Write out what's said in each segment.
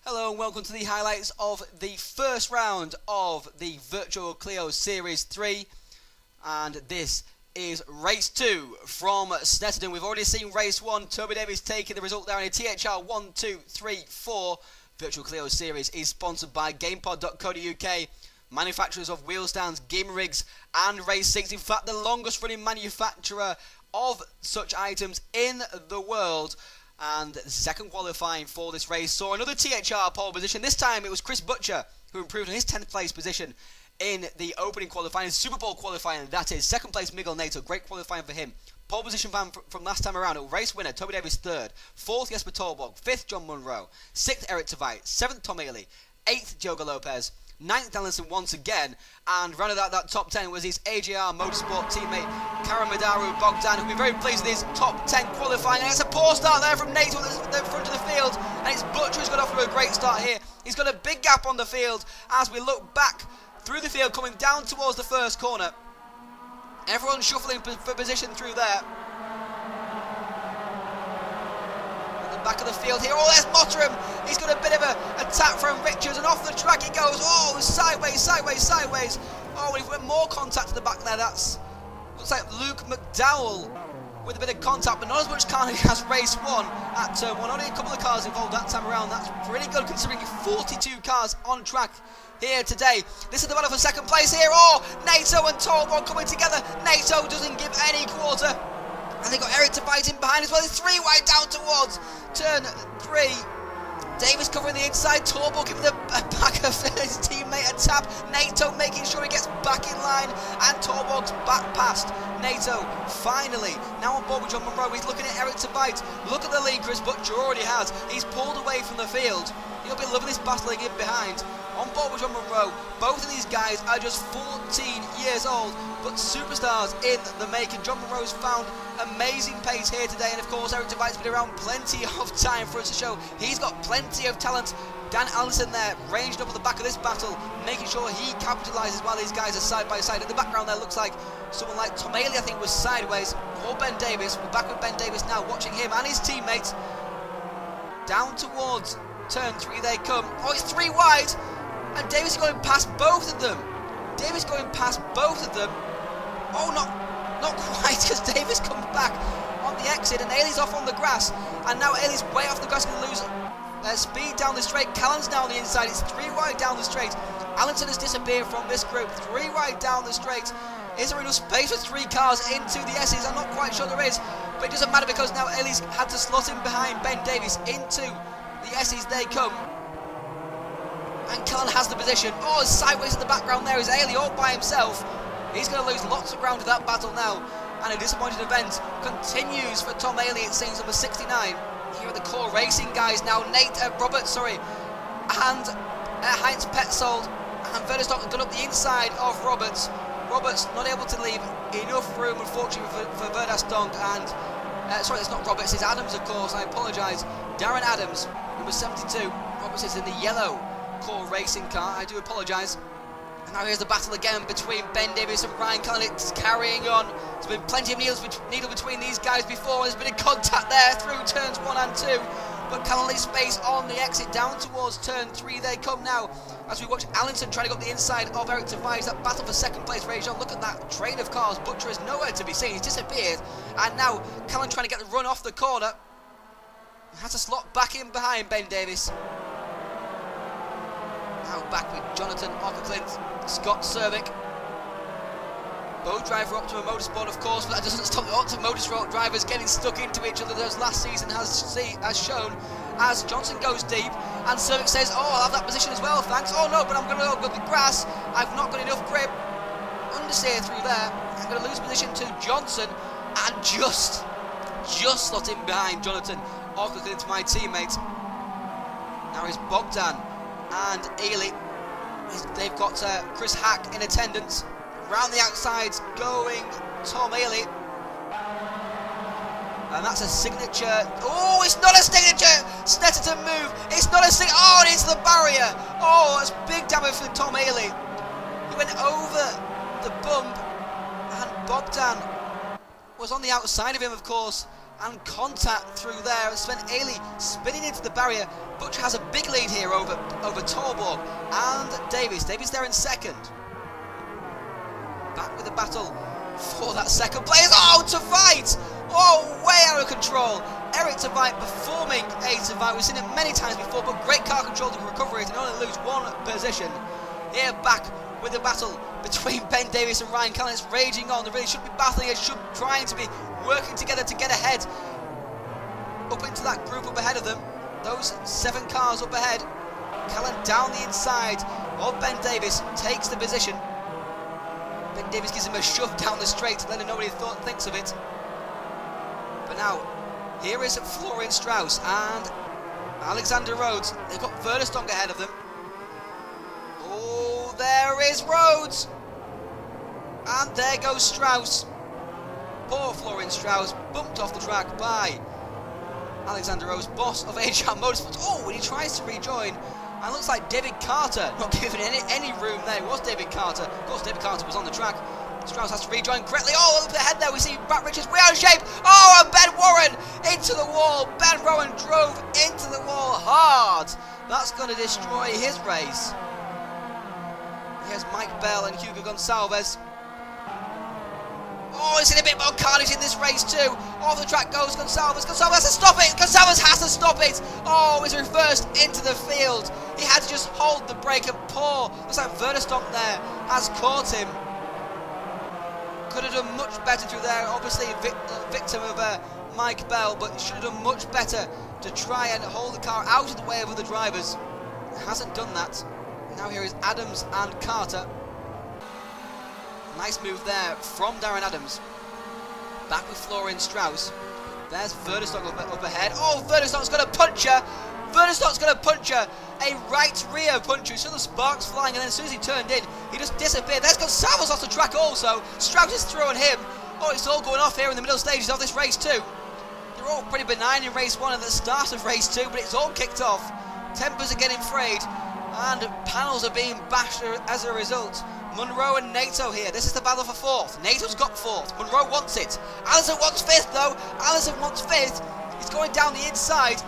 Hello and welcome to the highlights of the first round of the Virtual Clio Series 3, and this is race 2 from Snetterton. We've already seen race 1, Toby Davies taking the result there in a THR 1, 2, 3, 4. Virtual Clio Series is sponsored by GamePod.co.uk, manufacturers of wheel stands, game rigs and race six. In fact, the longest running manufacturer of such items in the world. And the second qualifying for this race saw another THR pole position. This time it was Chris Butcher who improved on his 10th place position in the opening qualifying, Super Bowl qualifying, that is. Second place Miguel Nato, great qualifying for him. Pole position from last time around, race winner Toby Davies third, fourth Jesper Torborg, fifth John Munro, sixth Eric Tveit, seventh Tom Ely, eighth Diogo Lopez, ninth Alison once again, and rounded out that top 10 was his AJR Motorsport teammate Karamadaru Bogdan, who'll be very pleased with his top 10 qualifying. And it's a poor start there from Nato at the front of the field, and it's Butcher who's got off to a great start here. He's got a big gap on the field as we look back through the field, coming down towards the first corner. Everyone shuffling for position through there. Back of the field here. Oh, there's Mottram. He's got a bit of a attack from Richards, and off the track he goes. Oh, sideways. Oh, we've got more contact at the back there. That's looks like Luke McDowell with a bit of contact, but not as much carnage as race 1 at turn 1. Only a couple of cars involved that time around. That's pretty good considering 42 cars on track here today. This is the battle for second place here. Oh, Nato and Torborg coming together. Nato doesn't give any quarter. And they've got Eric Tveit in behind as well. It's 3 wide down towards turn 3. Davis covering the inside. Torborg giving the back of his teammate a tap. Nato making sure he gets back in line. And Torborg's back past Nato. Finally, now on board with John Munro. He's looking at Eric Tveit. Look at the lead Chris Butcher already has. He's pulled away from the field. He'll be loving this battling in behind. On board with John Munro. Both of these guys are just 14 years old, but superstars in the making. John Munro's found amazing pace here today, and of course Eric Tveit's been around plenty of time for us to show he's got plenty of talent. Dan Allison there, ranged up at the back of this battle, making sure he capitalises while these guys are side by side. In the background there looks like someone like Tom Ely, I think, was sideways, or Ben Davis. We're back with Ben Davis now, watching him and his teammates. Down towards turn 3 they come. Oh, it's 3 wide, and Davis is going past both of them. Oh, not quite, because Davis comes back on the exit, and Ailey's off on the grass, and now Ailey's way off the grass, going to lose speed down the straight. Callan's now on the inside. It's 3 wide down the straight. Allenson has disappeared from this group. 3 wide down the straight. Is there enough space for 3 cars into the S's? I'm not quite sure there is, but it doesn't matter because now Ailey's had to slot in behind Ben Davis into the S's. They come. And Callan has the position. Oh, sideways in the background there is Ailey all by himself. He's going to lose lots of ground in that battle now. And a disappointing event continues for Tom Ailey, it seems, number 69. Here are the core racing guys now. Roberts, and Heinz Petzold and Verdestock have gone up the inside of Roberts. Roberts not able to leave enough room, unfortunately, for Verdestock. And sorry, it's not Roberts, it's Adams, of course. I apologise. Darren Adams, number 72. Roberts is in the yellow core racing car. I do apologise. And now here's the battle again between Ben Davis and Ryan Callan. It's carrying on. There's been plenty of needle between these guys before. There's been a contact there through turns 1 and 2. But Callan leaves space on the exit down towards turn 3. They come now as we watch Allenson trying to go up the inside of Eric Tveit. That battle for second place rages on. Look at that train of cars. Butcher is nowhere to be seen. He's disappeared. And now Callan trying to get the run off the corner. Has to slot back in behind Ben Davis. Now back with Jonathan Ockerclint, Scott Cervic. Both driver Optima Motorsport, of course, but that doesn't stop the Optima Motorsport drivers getting stuck into each other as last season has shown. As Johnson goes deep, and Cervic says, oh, I'll have that position as well, thanks. Oh no, but I'm going to go with the grass. I've not got enough grip. Understeer through there. I'm going to lose position to Johnson, and just slot in behind Jonathan Ockerclint, my teammate. Now is Bogdan and Ely. They've got Chris Hack in attendance. Round the outsides going Tom Ely. And that's a signature. Oh, it's not a signature! Snetterton move. It's not a signature. Oh, and it's the barrier. Oh, that's big damage for Tom Ely. He went over the bump, and Bogdan was on the outside of him, of course. and contact through there. Sven Ailey spinning into the barrier. Butcher has a big lead here over Torborg and Davies. Davies there in second. Back with the battle for that second place. Oh, to fight! Oh, way out of control. Eric Tveit performing a Tveit. We've seen it many times before, but great car control to recover it and only lose one position. Here back with the battle between Ben Davies and Ryan Callan. It's raging on. They really should be battling. It should be trying to be working together to get ahead. Up into that group up ahead of them. Those 7 cars up ahead. Callan down the inside of Ben Davies. Takes the position. Ben Davies gives him a shove down the straight, letting nobody thinks of it. But now, here is Florian Strauss and Alexander Rhodes. They've got Verderstonk ahead of them. Oh, there is Rhodes. And there goes Strauss. Poor Florian Strauss, bumped off the track by Alexander Rhodes, boss of HR Motorsports. Oh, and he tries to rejoin. And it looks like David Carter not giving any room there. It was David Carter. Of course, David Carter was on the track. Strauss has to rejoin correctly. Oh, up ahead there we see Matt Richards way out of shape. Oh, and Ben Warren into the wall. Ben Rowan drove into the wall hard. That's going to destroy his race. Here's Mike Bell and Hugo Gonçalves. Oh, it's in a bit more carnage in this race too. Off the track goes Gonçalves. Gonçalves has to stop it. Gonçalves has to stop it. Oh, he's reversed into the field. He had to just hold the brake and pour. Looks like Verderstonk there has caught him. Could have done much better through there. Obviously victim of Mike Bell, but should have done much better to try and hold the car out of the way of other drivers. Hasn't done that. Now here is Adams and Carter. Nice move there from Darren Adams. Back with Florian Strauss. There's Verderstonk up ahead. Oh, Verderstonk's going to punch her. Verderstonk's going to punch her. A right rear puncher. So the sparks flying, and then as soon as he turned in, he just disappeared. There's Gonçalves off the track also. Strauss is throwing him. Oh, it's all going off here in the middle stages of this race too. They're all pretty benign in race 1 and the start of race 2, but it's all kicked off. Tempers are getting frayed, and panels are being bashed as a result. Munro and Nato here. This is the battle for 4th. Nato's got 4th. Munro wants it. Allison wants 5th though. Allison wants 5th. He's going down the inside,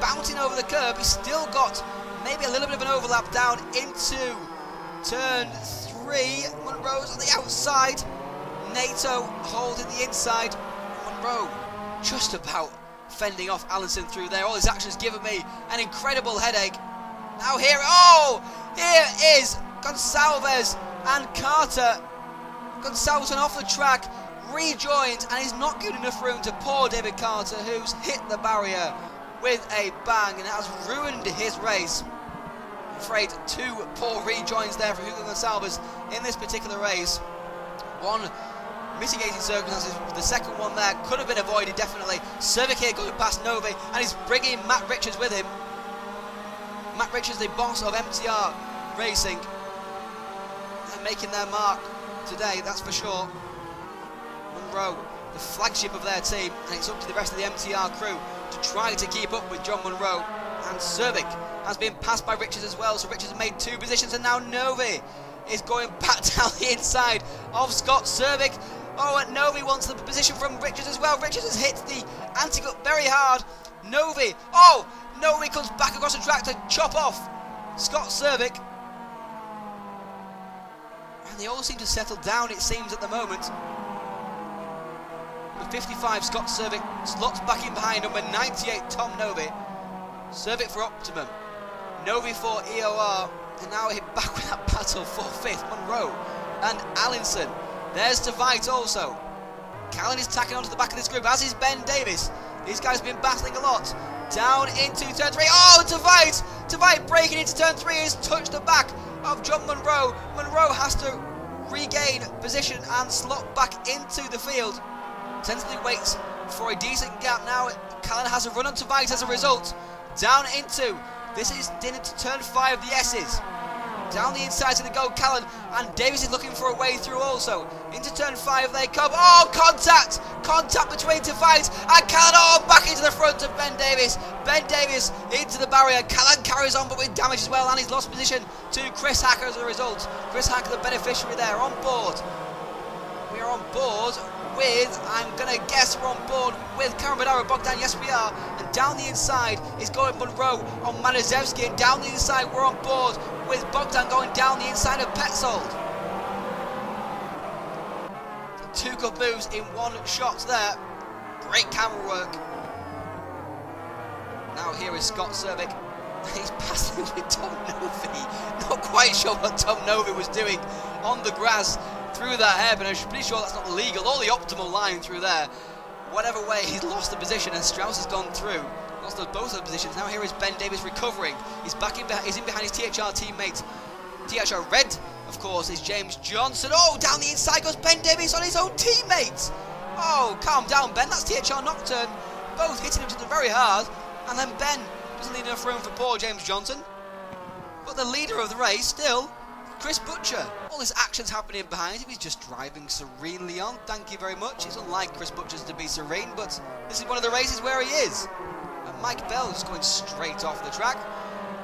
bouncing over the curb. He's still got maybe a little bit of an overlap down into turn 3. Munro's on the outside. Nato holding the inside. Munro just about fending off Allison through there. All his actions giving me an incredible headache. Now here is Gonçalves and Carter. Gonçalves went off the track, rejoined, and he's not giving enough room to poor David Carter, who's hit the barrier with a bang and has ruined his race. I'm afraid 2 poor rejoins there for Hugo Gonçalves in this particular race. One mitigating circumstances, the second one there could have been avoided definitely. Cervic here going past Novi, and he's bringing Matt Richards with him. Matt Richards, the boss of MTR Racing. They're making their mark today, that's for sure. Munro, the flagship of their team, and it's up to the rest of the MTR crew to try to keep up with John Munro. And Cervic has been passed by Richards as well, so Richards has made 2 positions, and now Novi is going back down the inside of Scott Cervic. Oh, and Novi wants the position from Richards as well. Richards has hit the anti-cut very hard. Novi, oh, Novi comes back across the track to chop off Scott Cervic. And they all seem to settle down, it seems, at the moment. With 55, Scott Cervic slots back in behind number 98, Tom Novi. Cervic for Optimum, Novi for EOR, and now hit back with that battle for 5th, Munro and Allinson. There's Tveit also. Callan is tacking onto the back of this group, as is Ben Davies. These guys have been battling a lot. Down into turn 3. Oh, Tveit! Tveit breaking into turn 3 has touched the back of John Munro. Munro has to regain position and slot back into the field. Tentatively waits for a decent gap now. Callan has a run on Tveit as a result. Down into, this is into turn 5, the S's. Down the inside to the go, Callan, and Davies is looking for a way through also. Into turn 5 they come. Oh, contact! Contact between Tveit and Callan. Oh, back into the front of Ben Davies. Ben Davies into the barrier. Callan carries on, but with damage as well, and he's lost position to Chris Hacker as a result. Chris Hacker, the beneficiary there, on board. We are on board with, I'm going to guess we're on board with Karamadara Bogdan. Yes, we are. And down the inside is Gordon Monroe on Manizevsky. And down the inside, we're on board with Bogdan going down the inside of Petzold. Two good moves in one shot there. Great camera work. Now here is Scott Cervic. He's passing with Tom Novi. Not quite sure what Tom Novi was doing on the grass through that hairpin. I'm pretty sure that's not legal or the optimal line through there. Whatever way, he's lost the position and Strauss has gone through. Lost both of the positions. Now here is Ben Davis recovering. He's back in. He's in behind his THR teammate. THR Red, of course, is James Johnson. Oh, down the inside goes Ben Davis on his own teammate. Oh, calm down, Ben. That's THR Nocturne. Both hitting each other very hard. And then Ben doesn't leave enough room for poor James Johnson. But the leader of the race still, Chris Butcher. All this action's happening behind him. He's just driving serenely on. Thank you very much. It's unlike Chris Butcher's to be serene, but this is one of the races where he is. And Mike Bell is going straight off the track.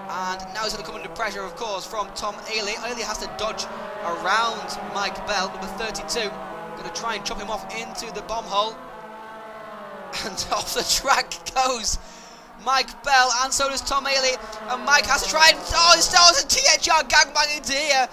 And now he's going to come under pressure, of course, from Tom Ailey. Ailey has to dodge around Mike Bell, number 32. Going to try and chop him off into the bomb hole. And off the track goes Mike Bell, and so does Tom Ailey. And Mike has to try and... Oh, it starts a THR gangbang into here.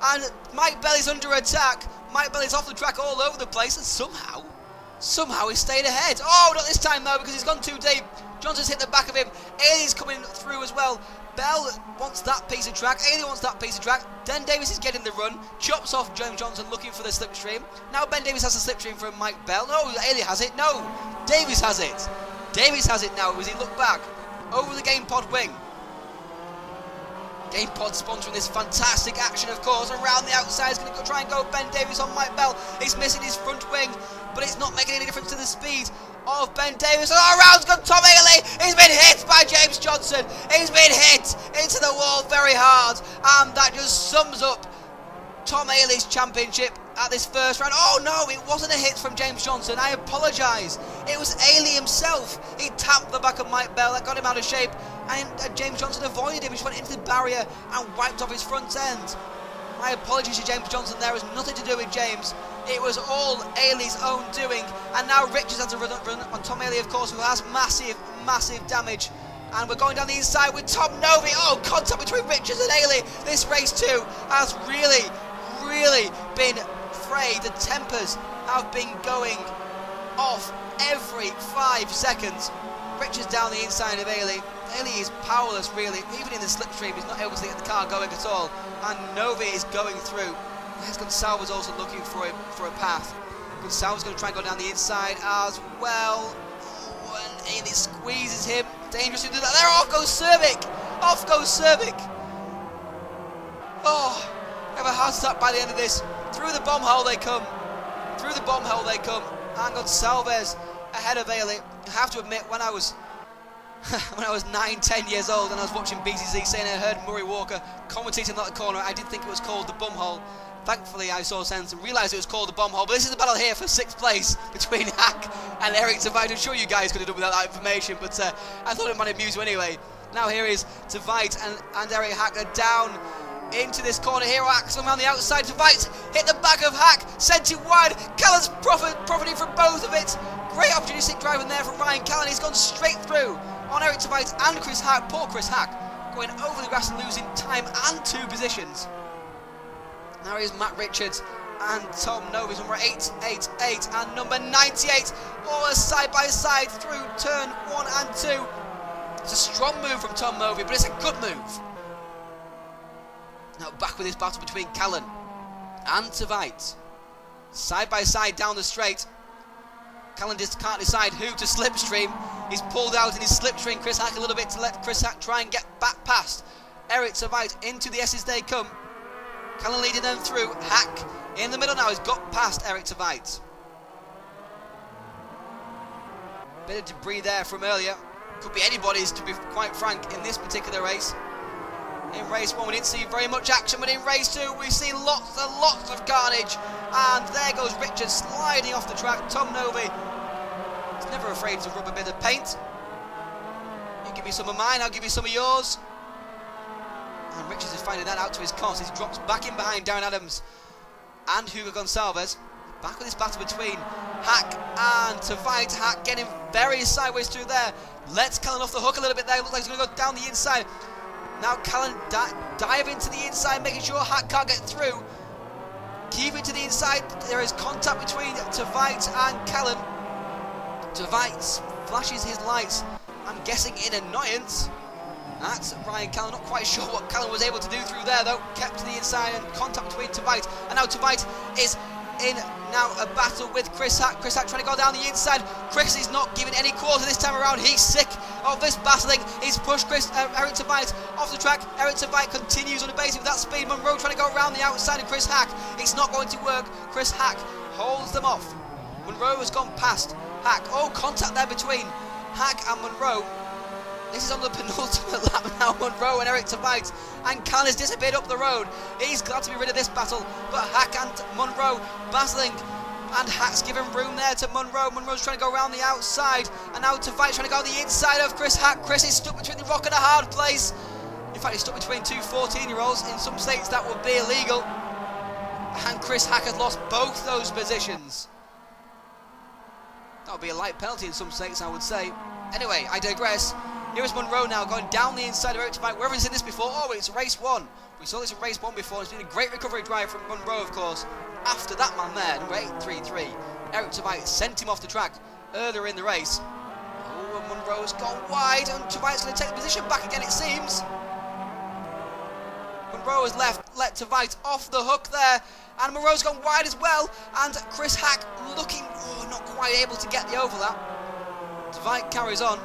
And Mike Bell is under attack. Mike Bell is off the track all over the place. And somehow he's stayed ahead. Oh, not this time, though, because he's gone too deep. Johnson's hit the back of him. Ailey's coming through as well. Bell wants that piece of track. Ailey wants that piece of track. Ben Davis is getting the run. Chops off James Johnson looking for the slipstream. Now Ben Davis has the slipstream from Mike Bell. No, Ailey has it. No, Davis has it. Davis has it now as he looked back over the Game Pod wing. Game Pod sponsoring this fantastic action, of course. Around the outside is going to try and go Ben Davis on Mike Bell. He's missing his front wing, but it's not making any difference to the speed of Ben Davis. Oh, around's gone Tom Ailey. He's been hit by James Johnson. He's been hit into the wall very hard, and that just sums up Tom Ailey's championship at this first round. Oh no, it wasn't a hit from James Johnson. I apologise. It was Ailey himself. He tapped the back of Mike Bell. That got him out of shape, and James Johnson avoided him. He just went into the barrier and wiped off his front end. My apologies to James Johnson. There was nothing to do with James. It was all Ailey's own doing. And now Richards has to run on Tom Ailey, of course, who has massive damage. And we're going down the inside with Tom Novi. Oh, contact between Richards and Ailey. This race too has really been frayed. The tempers have been going off every 5 seconds. Richards down the inside of Ailey. Ailey is powerless, really. Even in the slipstream, he's not able to get the car going at all. And Novi is going through. There's Gonsalves also looking for a path. Gonsalves going to try and go down the inside as well. Oh, and Ailey squeezes him. Dangerous to do that. There, off goes Cervic. Off goes Cervic. Oh, have a heart attack by the end of this. Through the bomb hole they come. Through the bomb hole they come. And Gonsalves ahead of Ailey. I have to admit, when I was 9-10 years old and I was watching BCC saying I heard Murray Walker commentating that corner, I did think it was called the bum hole. Thankfully I saw sense and realised it was called the bomb hole. But this is the battle here for 6th place between Hack and Eric Tveit. I'm sure you guys could have done without that information, but I thought it might amuse you anyway. Now here is Tveit and Eric Hack are down into this corner here. Axel around the outside. Tveit hit the back of Hack, sent it wide. Callan's profiting from both of it. Great opportunistic driving there from Ryan Callan. He's gone straight through on Eric Tveit and Chris Hack. Poor Chris Hack going over the grass and losing time and 2 positions. Now here's Matt Richards and Tom Novi, number 888 and number 98, all side by side through turn 1 and 2. It's a strong move from Tom Novi, but it's a good move. Now back with this battle between Callan and Tveit. Side by side down the straight. Callan just can't decide who to slipstream. He's pulled out in his slipstream Chris Hack a little bit to let Chris Hack try and get back past Eric Tveit into the S's they come. Callan leading them through. Hack in the middle now. He's got past Eric Tveit. Bit of debris there from earlier. Could be anybody's, to be quite frank, in this particular race. In race 1 we didn't see very much action, but in race 2 we've seen lots and lots of carnage. And there goes Richards sliding off the track. Tom Novi is never afraid to rub a bit of paint. You give me some of mine, I'll give you some of yours. And Richards is finding that out to his cost. He drops back in behind Darren Adams and Hugo Gonsalves. Back with this battle between Hack and Tveit. Hack getting very sideways through there. Lets Callan off the hook a little bit there. Looks like he's going to go down the inside. Now Callan dive into the inside, making sure Hack can't get through. Keep it to the inside. There is contact between Tveit and Callan. Tveit flashes his lights, I'm guessing in annoyance. That's Ryan Callan. Not quite sure what Callan was able to do through there though. Kept to the inside and contact between Tveit. And now Tveit is in now a battle with Chris Hack. Chris Hack trying to go down the inside. Chris is not giving any quarter this time around. He's sick of this battling. He's pushed Eric Tveit off the track. Eric Tveit continues on the base with that speed. Monroe trying to go around the outside of Chris Hack. It's not going to work. Chris Hack holds them off. Monroe has gone past Hack. Oh, contact there between Hack and Monroe. This is on the penultimate lap now. Monroe and Eric Tveit, and Callan has disappeared up the road. He's glad to be rid of this battle, but Hack and Monroe battling, and Hack's giving room there to Monroe. Monroe's trying to go around the outside, and now Tveit trying to go on the inside of Chris Hack. Chris is stuck between the rock and a hard place. In fact, he's stuck between two 14-year-olds. In some states that would be illegal, and Chris Hack has lost both those positions. That would be a light penalty in some states, I would say. Anyway, I digress. Here is Monroe now going down the inside of Eric Tveit. Where have we seen this before? Oh, it's race 1. We saw this in race 1 before. It's been a great recovery drive from Monroe, of course. After that man there, number 833, Eric Tveit sent him off the track earlier in the race. Oh, and Monroe's gone wide, and Tveit's going to take the position back again, it seems. Monroe has let Tveit off the hook there, and Monroe's gone wide as well, and Chris Hack looking, not quite able to get the overlap. Tveit carries on.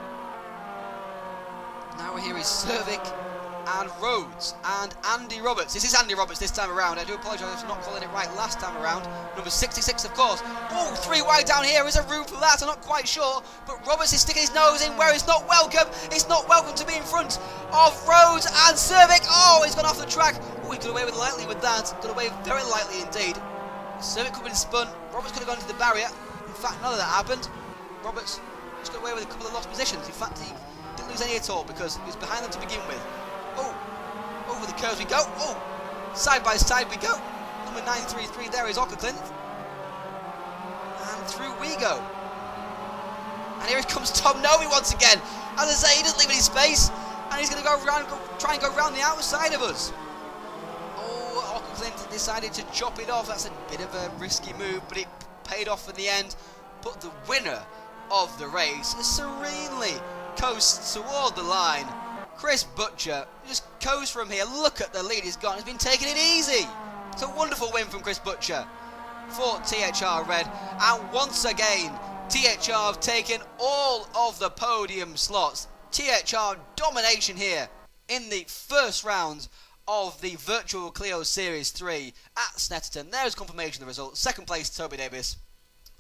Now here is Servik and Rhodes and Andy Roberts. This is Andy Roberts this time around. I do apologise for not calling it right last time around. Number 66, of course. Oh, 3 wide down here. Is there room for that? I'm not quite sure. But Roberts is sticking his nose in where it's not welcome. It's not welcome to be in front of Rhodes and Servik. Oh, he's gone off the track. Oh, he got away lightly with that. Got away very lightly indeed. Servik could have been spun. Roberts could have gone to the barrier. In fact, none of that happened. Roberts just got away with a couple of lost positions. In fact, he didn't lose any at all because he was behind them to begin with. Oh, over the curves we go. Oh, side by side we go. Number 933 there is Ockerclint. And through we go. And here comes Tom Novi once again. As I say, he doesn't leave any space. And he's going to try and go around the outside of us. Oh, Ockerclint decided to chop it off. That's a bit of a risky move, but it paid off in the end. But the winner of the race serenely coasts toward the line. Chris Butcher just coasts from here. Look at the lead he's got. He's been taking it easy. It's a wonderful win from Chris Butcher for THR Red. And once again, THR have taken all of the podium slots. THR domination here in the first round of the Virtual Clio Series 3 at Snetterton. There's confirmation of the result. Second place, Toby Davis.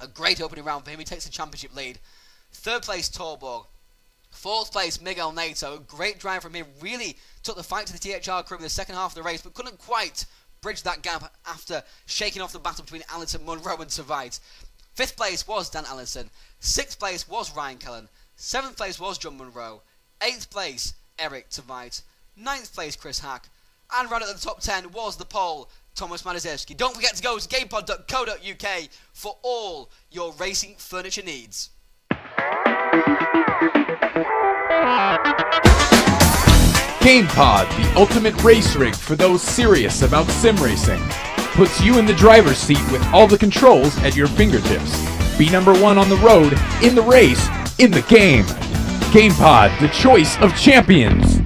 A great opening round for him. He takes the championship lead. Third place, Torborg. Fourth place, Miguel Nato. Great drive from him. Really took the fight to the THR crew in the second half of the race, but couldn't quite bridge that gap after shaking off the battle between Allison, Monroe and Tveit. Fifth place was Dan Allison. Sixth place was Ryan Callan. Seventh place was John Monroe. Eighth place, Eric Tveit. Ninth place, Chris Hack. And right at the top 10 was the pole, Thomas Madazewski. Don't forget to go to gamepod.co.uk for all your racing furniture needs. GamePod, the ultimate race rig for those serious about sim racing, puts you in the driver's seat with all the controls at your fingertips. Be number one on the road, in the race, in the game. GamePod, the choice of champions.